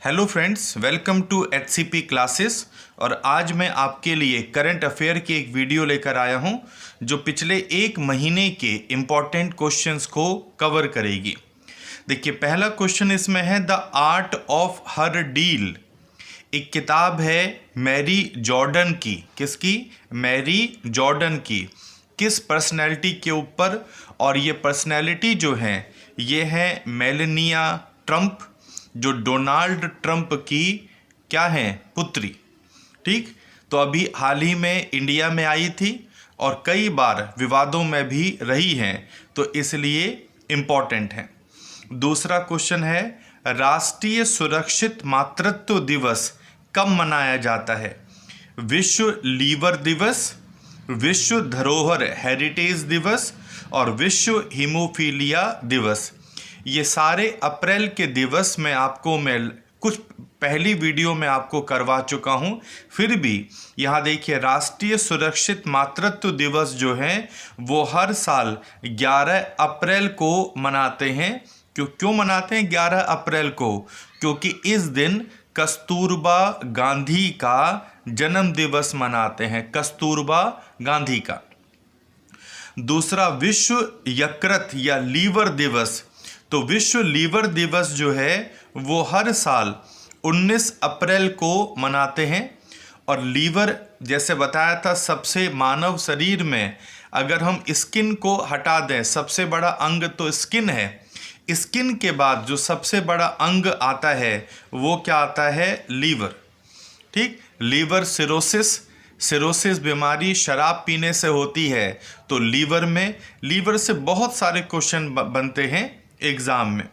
Hello friends, welcome to HCP classes. और आज मैं आपके लिए करंट अफेयर की एक वीडियो लेकर आया हूं जो पिछले एक महीने के इम्पॉर्टेंट क्वेश्चंस को कवर करेगी। देखिए, पहला क्वेश्चन इसमें है the art of her deal. एक किताब है मैरी जॉर्डन की। किसकी? मैरी जॉर्डन की। किस पर्सनैलिटी के ऊपर? और ये पर्सनैलिटी जो है ये है मेलानिया ट्रंप, जो डोनाल्ड ट्रंप की क्या है? पुत्री। ठीक, तो अभी हाल ही में इंडिया में आई थी और कई बार विवादों में भी रही हैं, तो इसलिए इम्पॉर्टेंट है। दूसरा क्वेश्चन है राष्ट्रीय सुरक्षित मातृत्व दिवस कब मनाया जाता है? विश्व लीवर दिवस, विश्व धरोहर हेरिटेज दिवस और विश्व हीमोफीलिया दिवस। ये सारे अप्रैल के दिवस मैं आपको कुछ पहली वीडियो में आपको करवा चुका हूँ। फिर भी यहाँ देखिए, राष्ट्रीय सुरक्षित मातृत्व दिवस जो है वो हर साल 11 अप्रैल को मनाते हैं। क्यों मनाते हैं 11 अप्रैल को? क्योंकि इस दिन कस्तूरबा गांधी का जन्म दिवस मनाते हैं, कस्तूरबा गांधी का। दूसरा, विश्व यकृत या लीवर दिवस। तो विश्व लीवर दिवस जो है वो हर साल 19 अप्रैल को मनाते हैं। और लीवर, जैसे बताया था, सबसे मानव शरीर में अगर हम स्किन को हटा दें, सबसे बड़ा अंग तो स्किन है। स्किन के बाद जो सबसे बड़ा अंग आता है वो क्या आता है? लीवर। ठीक, लीवर सिरोसिस बीमारी शराब पीने से होती है। तो लीवर से बहुत सारे क्वेश्चन बनते हैं एग्जाम में।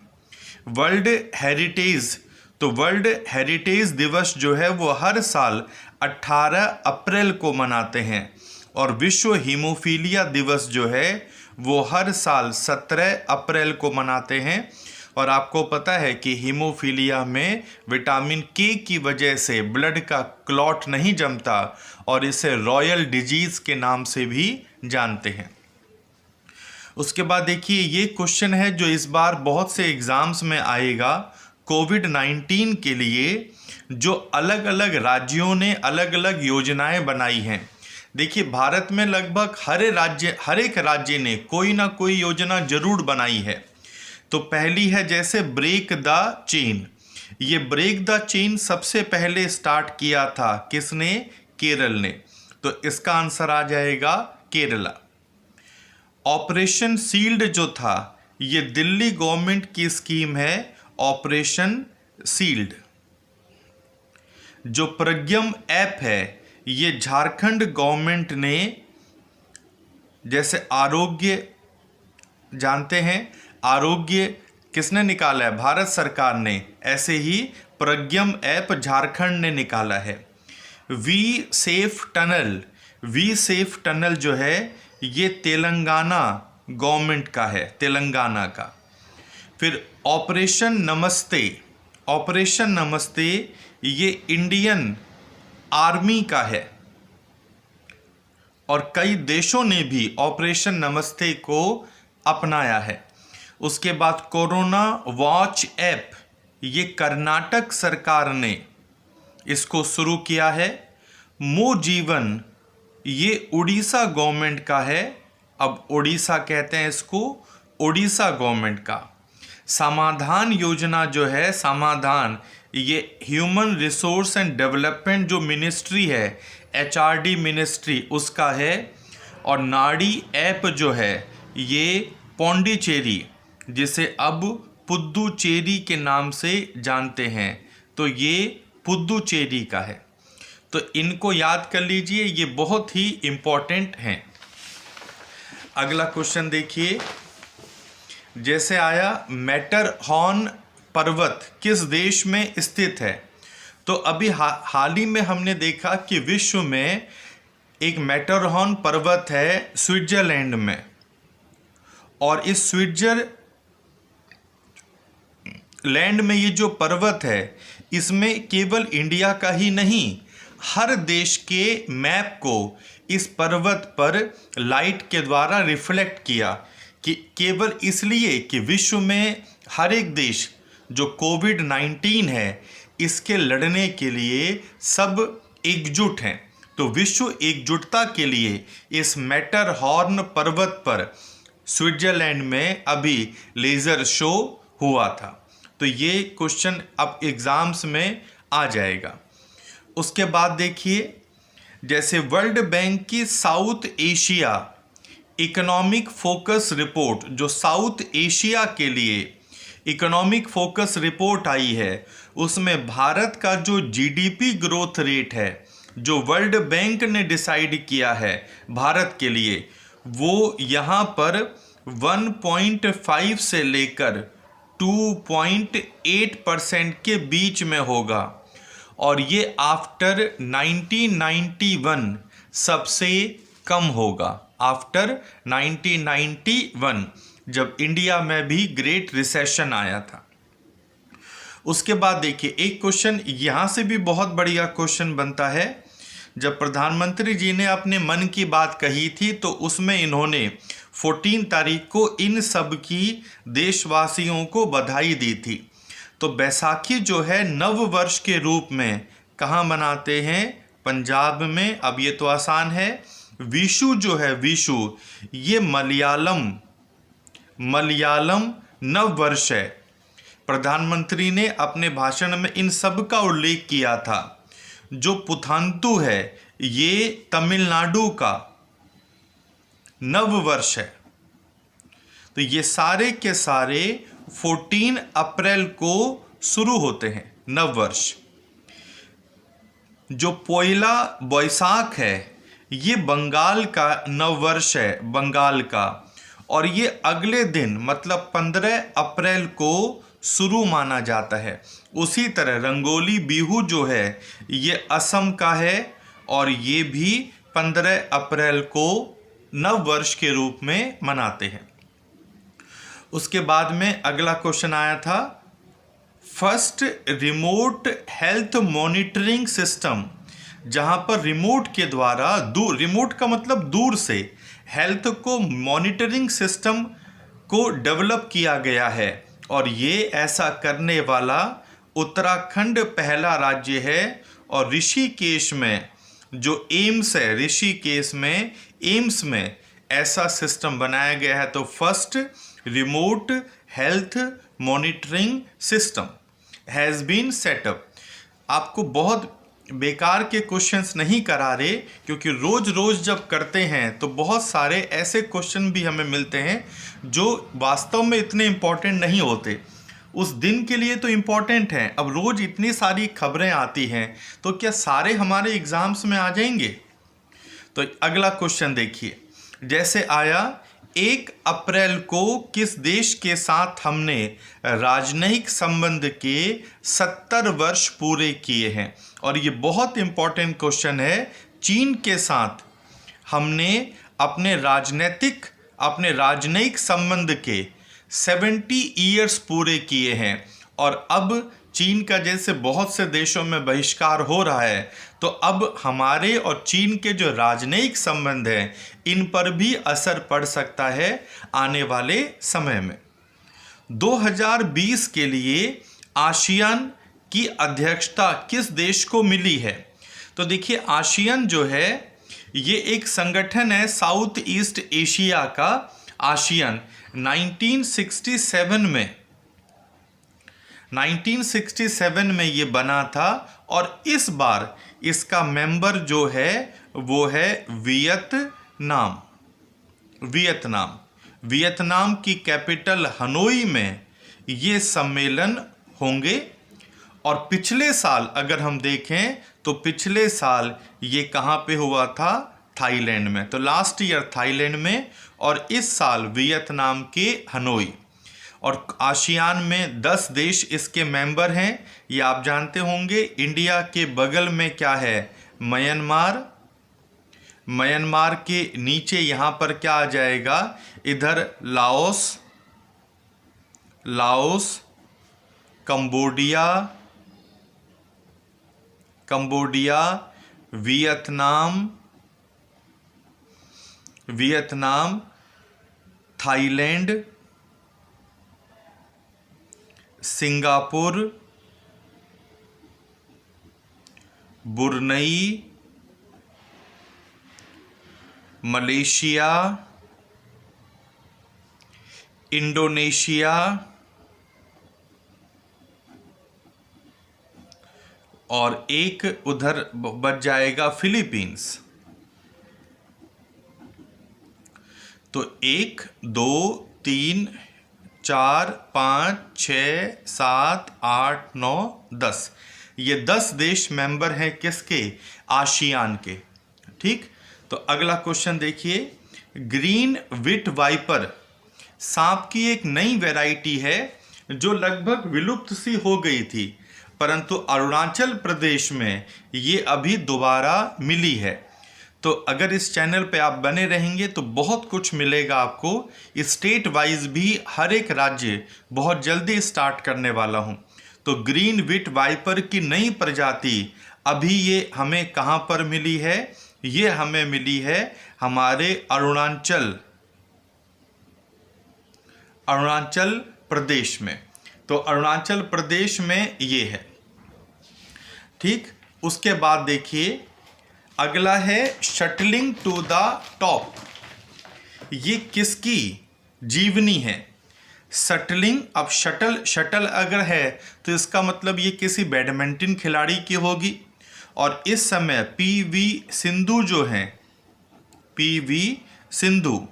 वर्ल्ड हेरिटेज, तो वर्ल्ड हेरिटेज दिवस जो है वो हर साल 18 अप्रैल को मनाते हैं। और विश्व हीमोफीलिया दिवस जो है वो हर साल 17 अप्रैल को मनाते हैं। और आपको पता है कि हीमोफीलिया में विटामिन के की वजह से ब्लड का क्लॉट नहीं जमता और इसे रॉयल डिजीज़ के नाम से भी जानते हैं। उसके बाद देखिए, ये क्वेश्चन है जो इस बार बहुत से एग्ज़ाम्स में आएगा। कोविड-19 के लिए जो अलग अलग राज्यों ने अलग अलग योजनाएं बनाई हैं। देखिए, भारत में लगभग हर एक राज्य ने कोई ना कोई योजना जरूर बनाई है। तो पहली है जैसे ब्रेक द चेन। ये ब्रेक द चेन सबसे पहले स्टार्ट किया था किसने? केरल ने। तो इसका आंसर आ जाएगा केरला। ऑपरेशन सील्ड जो था ये दिल्ली गवर्नमेंट की स्कीम है, ऑपरेशन सील्ड। जो प्रज्ञम ऐप है ये झारखंड गवर्नमेंट ने, जैसे आरोग्य जानते हैं, आरोग्य किसने निकाला है? भारत सरकार ने। ऐसे ही प्रज्ञम ऐप झारखंड ने निकाला है। वी सेफ टनल जो है ये तेलंगाना गवर्नमेंट का है, तेलंगाना का। फिर ऑपरेशन नमस्ते ये इंडियन आर्मी का है। और कई देशों ने भी ऑपरेशन नमस्ते को अपनाया है। उसके बाद कोरोना वॉच ऐप, ये कर्नाटक सरकार ने इसको शुरू किया है। मो जीवन, ये उड़ीसा गवर्नमेंट का है। अब उड़ीसा कहते हैं इसको, उड़ीसा गवर्नमेंट का। समाधान योजना जो है, समाधान, ये ह्यूमन रिसोर्स एंड डेवलपमेंट जो मिनिस्ट्री है, HRD मिनिस्ट्री, उसका है। और नाड़ी ऐप जो है ये पौंडीचेरी, जिसे अब पुद्दुचेरी के नाम से जानते हैं, तो ये पुद्दुचेरी का है। तो इनको याद कर लीजिए, ये बहुत ही इम्पोर्टेंट हैं। अगला क्वेश्चन देखिए, जैसे आया मैटरहॉर्न पर्वत किस देश में स्थित है? तो अभी हाल ही में हमने देखा कि विश्व में एक मैटरहॉर्न पर्वत है स्विट्जरलैंड में। और इस स्विट्जरलैंड में ये जो पर्वत है इसमें केवल इंडिया का ही नहीं, हर देश के मैप को इस पर्वत पर लाइट के द्वारा रिफ्लेक्ट किया। कि केवल इसलिए कि विश्व में हर एक देश जो कोविड-19 है इसके लड़ने के लिए सब एकजुट हैं। तो विश्व एकजुटता के लिए इस मैटरहॉर्न पर्वत पर स्विट्जरलैंड में अभी लेज़र शो हुआ था। तो ये क्वेश्चन अब एग्ज़ाम्स में आ जाएगा। उसके बाद देखिए, जैसे वर्ल्ड बैंक की south Asia economic focus report, जो साउथ एशिया के लिए इकोनॉमिक फोकस रिपोर्ट आई है, उसमें भारत का जो जीडीपी ग्रोथ रेट है जो वर्ल्ड बैंक ने डिसाइड किया है भारत के लिए, वो यहाँ पर 1.5 से लेकर 2.8% के बीच में होगा। और ये आफ्टर 1991 सबसे कम होगा, आफ्टर 1991 जब इंडिया में भी ग्रेट रिसेशन आया था। उसके बाद देखिए, एक क्वेश्चन यहाँ से भी बहुत बढ़िया क्वेश्चन बनता है। जब प्रधानमंत्री जी ने अपने मन की बात कही थी तो उसमें इन्होंने 14 तारीख को इन सब की देशवासियों को बधाई दी थी। तो बैसाखी जो है नव वर्ष के रूप में कहाँ मनाते हैं? पंजाब में। अब ये तो आसान है। विशु जो है, विशु, ये मलयालम नव वर्ष है। प्रधानमंत्री ने अपने भाषण में इन सब का उल्लेख किया था। जो पुथांतु है ये तमिलनाडु का नव वर्ष है। तो ये सारे के सारे 14 अप्रैल को शुरू होते हैं नव वर्ष। जो पोइला बैसाख है ये बंगाल का नव वर्ष है, बंगाल का, और ये अगले दिन मतलब 15 अप्रैल को शुरू माना जाता है। उसी तरह रंगोली बिहू जो है ये असम का है और ये भी 15 अप्रैल को नव वर्ष के रूप में मनाते हैं। उसके बाद में अगला क्वेश्चन आया था, first remote health monitoring system, जहां पर रिमोट के द्वारा, दूर, रिमोट का मतलब दूर से, हेल्थ को मॉनिटरिंग सिस्टम को डेवलप किया गया है। और ये ऐसा करने वाला उत्तराखंड पहला राज्य है। और ऋषिकेश में जो एम्स है, ऋषिकेश में एम्स में ऐसा सिस्टम बनाया गया है। तो first remote health monitoring system has been set up. आपको बहुत बेकार के क्वेश्चंस नहीं करा रहे, क्योंकि रोज रोज जब करते हैं तो बहुत सारे ऐसे क्वेश्चन भी हमें मिलते हैं जो वास्तव में इतने इम्पोर्टेंट नहीं होते, उस दिन के लिए तो इम्पोर्टेंट हैं। अब रोज इतनी सारी खबरें आती हैं तो क्या सारे हमारे एग्जाम्स में आ जाएंगे? तो अगला क्वेश्चन देखिए, जैसे आया, 1 अप्रैल को किस देश के साथ हमने राजनयिक संबंध के 70 वर्ष पूरे किए हैं? और ये बहुत इंपॉर्टेंट क्वेश्चन है। चीन के साथ हमने अपने राजनयिक संबंध के 70 ईयर्स पूरे किए हैं। और अब चीन का जैसे बहुत से देशों में बहिष्कार हो रहा है, तो अब हमारे और चीन के जो राजनयिक संबंध हैं इन पर भी असर पड़ सकता है आने वाले समय में। 2020 के लिए आसियान की अध्यक्षता किस देश को मिली है? तो देखिए, आसियान जो है ये एक संगठन है साउथ ईस्ट एशिया का। आसियान 1967 में ये बना था। और इस बार इसका मेंबर जो है वो है वियतनाम की कैपिटल हनोई में ये सम्मेलन होंगे। और पिछले साल अगर हम देखें तो पिछले साल ये कहाँ पे हुआ था? थाईलैंड में। तो लास्ट ईयर थाईलैंड में और इस साल वियतनाम के हनोई। और आसियान में 10 देश इसके मेंबर हैं, ये आप जानते होंगे। इंडिया के बगल में क्या है? म्यांमार के नीचे यहाँ पर क्या आ जाएगा? इधर Laos, Cambodia, Vietnam, Thailand, Singapore, Brunei, Malaysia, Indonesia और एक उधर बच जाएगा फिलीपींस। तो 1 2 3 4 5 6 7 8 9 10, ये 10 देश मेंबर हैं किसके? आसियान के। ठीक, तो अगला क्वेश्चन देखिए, ग्रीन विट वाइपर सांप की एक नई वैरायटी है जो लगभग विलुप्त सी हो गई थी, परंतु अरुणाचल प्रदेश में ये अभी दोबारा मिली है। तो अगर इस चैनल पे आप बने रहेंगे तो बहुत कुछ मिलेगा आपको। स्टेट वाइज भी हर एक राज्य बहुत जल्दी स्टार्ट करने वाला हूँ। तो ग्रीन विट वाइपर की नई प्रजाति अभी ये हमें कहाँ पर मिली है? ये हमें मिली है हमारे अरुणाचल प्रदेश में। तो अरुणाचल प्रदेश में ये है। ठीक, उसके बाद देखिए अगला है शटलिंग टू द टॉप। ये किसकी जीवनी है? शटलिंग, अब शटल अगर है तो इसका मतलब ये किसी बैडमिंटन खिलाड़ी की होगी। और इस समय पीवी सिंधु जो हैं, पीवी सिंधु,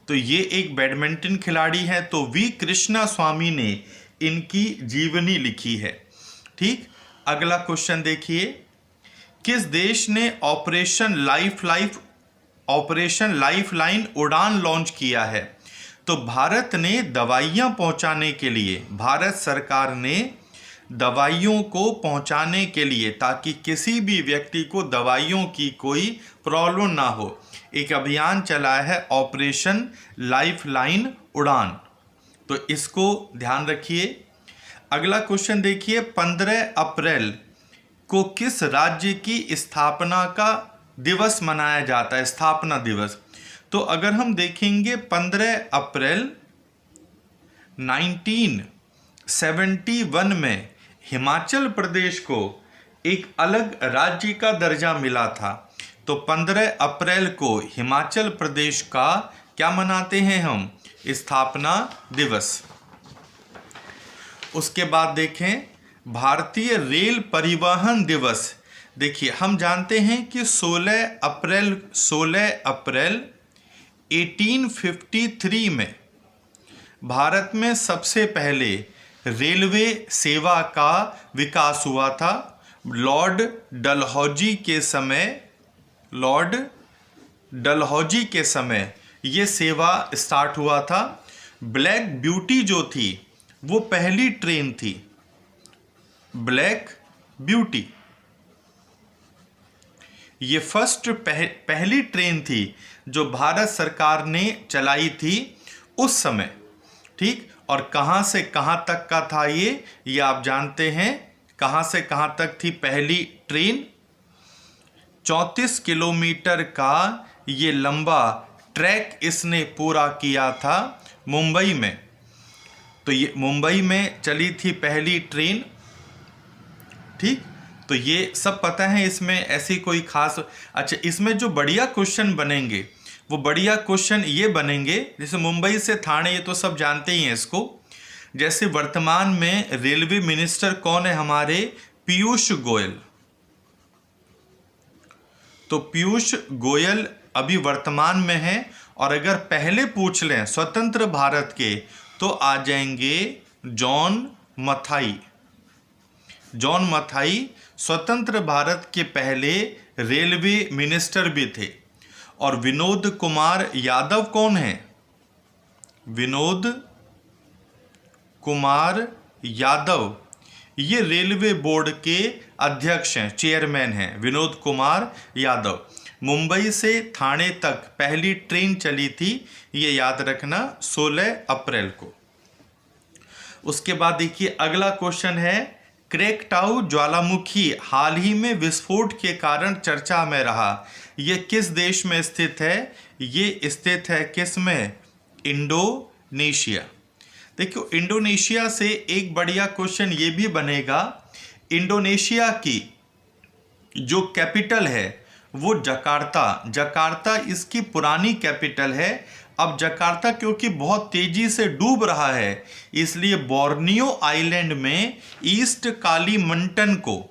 तो ये एक बैडमिंटन खिलाड़ी है। तो वी कृष्णा स्वामी ने इनकी जीवनी लिखी है। ठीक, अगला क्वेश्चन देखिए, किस देश ने ऑपरेशन लाइफलाइन उड़ान लॉन्च किया है? तो भारत ने दवाइयाँ पहुँचाने के लिए, भारत सरकार ने दवाइयों को पहुँचाने के लिए, ताकि किसी भी व्यक्ति को दवाइयों की कोई प्रॉब्लम ना हो, एक अभियान चलाया है ऑपरेशन लाइफलाइन उड़ान। तो इसको ध्यान रखिए। अगला क्वेश्चन देखिए, 15 अप्रैल को किस राज्य की स्थापना का दिवस मनाया जाता है? स्थापना दिवस। तो अगर हम देखेंगे 15 अप्रैल 1971 में हिमाचल प्रदेश को एक अलग राज्य का दर्जा मिला था। तो 15 अप्रैल को हिमाचल प्रदेश का क्या मनाते हैं हम? स्थापना दिवस। उसके बाद देखें भारतीय रेल परिवहन दिवस। देखिए हम जानते हैं कि 16 अप्रैल 1853 में भारत में सबसे पहले रेलवे सेवा का विकास हुआ था। लॉर्ड डलहौजी के समय ये सेवा स्टार्ट हुआ था। ब्लैक ब्यूटी जो थी वो पहली ट्रेन थी, ब्लैक ब्यूटी ये पहली ट्रेन थी जो भारत सरकार ने चलाई थी उस समय। ठीक, और कहाँ से कहाँ तक का था ये आप जानते हैं। कहाँ से कहाँ तक थी पहली ट्रेन? 34 किलोमीटर का ये लंबा ट्रैक इसने पूरा किया था मुंबई में। तो ये मुंबई में चली थी पहली ट्रेन। ठीक, तो ये सब पता है, इसमें ऐसी कोई खास। अच्छा, इसमें जो बढ़िया क्वेश्चन बनेंगे वो बढ़िया क्वेश्चन ये बनेंगे, जैसे मुंबई से थाने, ये तो सब जानते ही हैं इसको। जैसे वर्तमान में रेलवे मिनिस्टर कौन है हमारे? पीयूष गोयल। तो पीयूष गोयल अभी वर्तमान में है। और अगर पहले पूछ लें स्वतंत्र भारत के तो आ जाएंगे जॉन मथाई। जॉन मथाई स्वतंत्र भारत के पहले रेलवे मिनिस्टर भी थे। और विनोद कुमार यादव कौन है? विनोद कुमार यादव ये रेलवे बोर्ड के अध्यक्ष हैं, चेयरमैन हैं। विनोद कुमार यादव। मुंबई से ठाणे तक पहली ट्रेन चली थी, ये याद रखना, 16 अप्रैल को। उसके बाद देखिए अगला क्वेश्चन है, क्रेकटाउ ज्वालामुखी हाल ही में विस्फोट के कारण चर्चा में रहा। ये किस देश में स्थित है? ये स्थित है किस में? इंडोनेशिया। देखियो इंडोनेशिया से एक बढ़िया क्वेश्चन ये भी बनेगा, इंडोनेशिया की जो कैपिटल है वो जकार्ता इसकी पुरानी कैपिटल है। अब जकार्ता क्योंकि बहुत तेजी से डूब रहा है, इसलिए बोर्नियो आइलैंड में ईस्ट कालीमंटन को,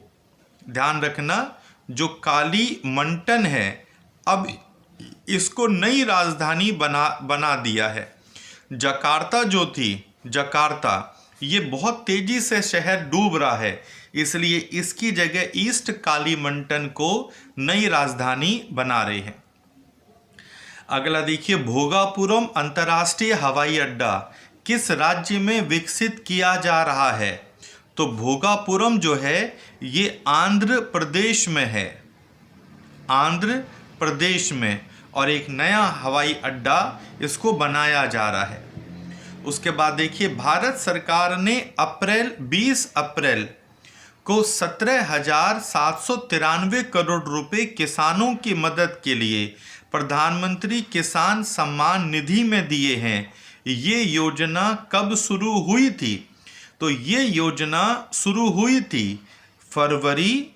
ध्यान रखना, जो कालीमंटन है अब इसको नई राजधानी बना दिया है। जकार्ता जो थी, जकार्ता, ये बहुत तेजी से शहर डूब रहा है, इसलिए इसकी जगह ईस्ट कालीमंटन को नई राजधानी बना रहे हैं। अगला देखिए, भोगापुरम अंतर्राष्ट्रीय हवाई अड्डा किस राज्य में विकसित किया जा रहा है? तो भोगापुरम जो है ये आंध्र प्रदेश में है, आंध्र प्रदेश में, और एक नया हवाई अड्डा इसको बनाया जा रहा है। उसके बाद देखिए, भारत सरकार ने 20 अप्रैल को 17,793 करोड़ रुपए किसानों की मदद के लिए प्रधानमंत्री किसान सम्मान निधि में दिए हैं। ये योजना कब शुरू हुई थी? तो ये योजना शुरू हुई थी फरवरी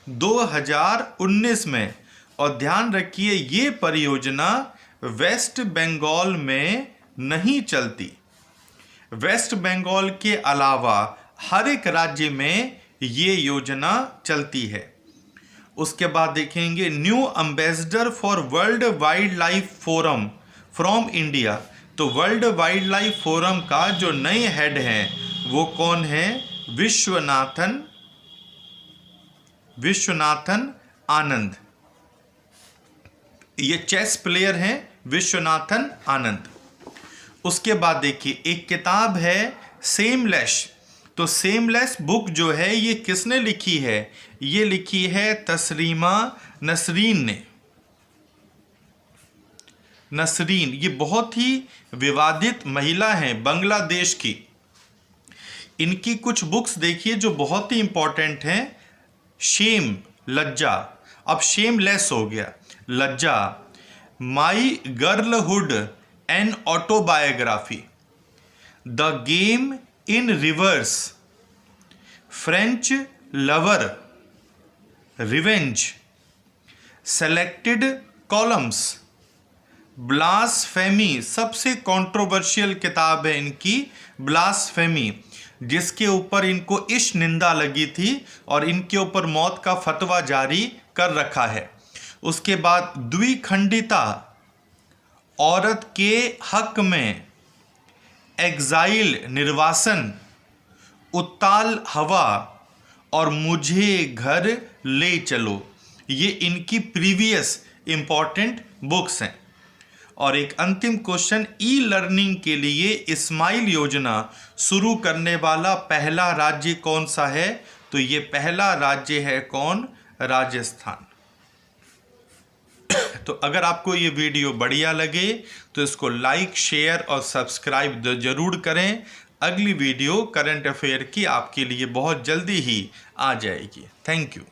2019 में, और ध्यान रखिए ये परियोजना वेस्ट बंगाल में नहीं चलती। वेस्ट बंगाल के अलावा हर एक राज्य में ये योजना चलती है। उसके बाद देखेंगे, new ambassador for world wild life forum from India. तो वर्ल्ड वाइल्ड लाइफ फोरम का जो नए हेड हैं वो कौन है? विश्वनाथन आनंद। ये चेस प्लेयर हैं विश्वनाथन आनंद। उसके बाद देखिए, एक किताब है सेमलेस। तो सेमलेस बुक जो है ये किसने लिखी है? ये लिखी है तस्लीमा नसरीन ने। नसरीन ये बहुत ही विवादित महिला हैं बांग्लादेश की। इनकी कुछ बुक्स देखिए जो बहुत ही इंपॉर्टेंट हैं। शेम, लज्जा, अब शेमलेस हो गया, Lajja, my girlhood an autobiography, the game in reverse, French lover, revenge, selected columns, blasphemy, सबसे कंट्रोवर्शियल किताब है इनकी ब्लास्फेमी, जिसके ऊपर इनको इश्क निंदा लगी थी और इनके ऊपर मौत का फतवा जारी कर रखा है। उसके बाद द्विखंडिता, औरत के हक में, एग्जाइल, निर्वासन, उत्ताल हवा और मुझे घर ले चलो, ये इनकी प्रीवियस इंपॉर्टेंट बुक्स हैं। और एक अंतिम क्वेश्चन, ई लर्निंग के लिए इस्माइल योजना शुरू करने वाला पहला राज्य कौन सा है? तो ये पहला राज्य है कौन? राजस्थान। तो अगर आपको ये वीडियो बढ़िया लगे तो इसको लाइक, शेयर और सब्सक्राइब जरूर करें। अगली वीडियो करंट अफेयर की आपके लिए बहुत जल्दी ही आ जाएगी। Thank you.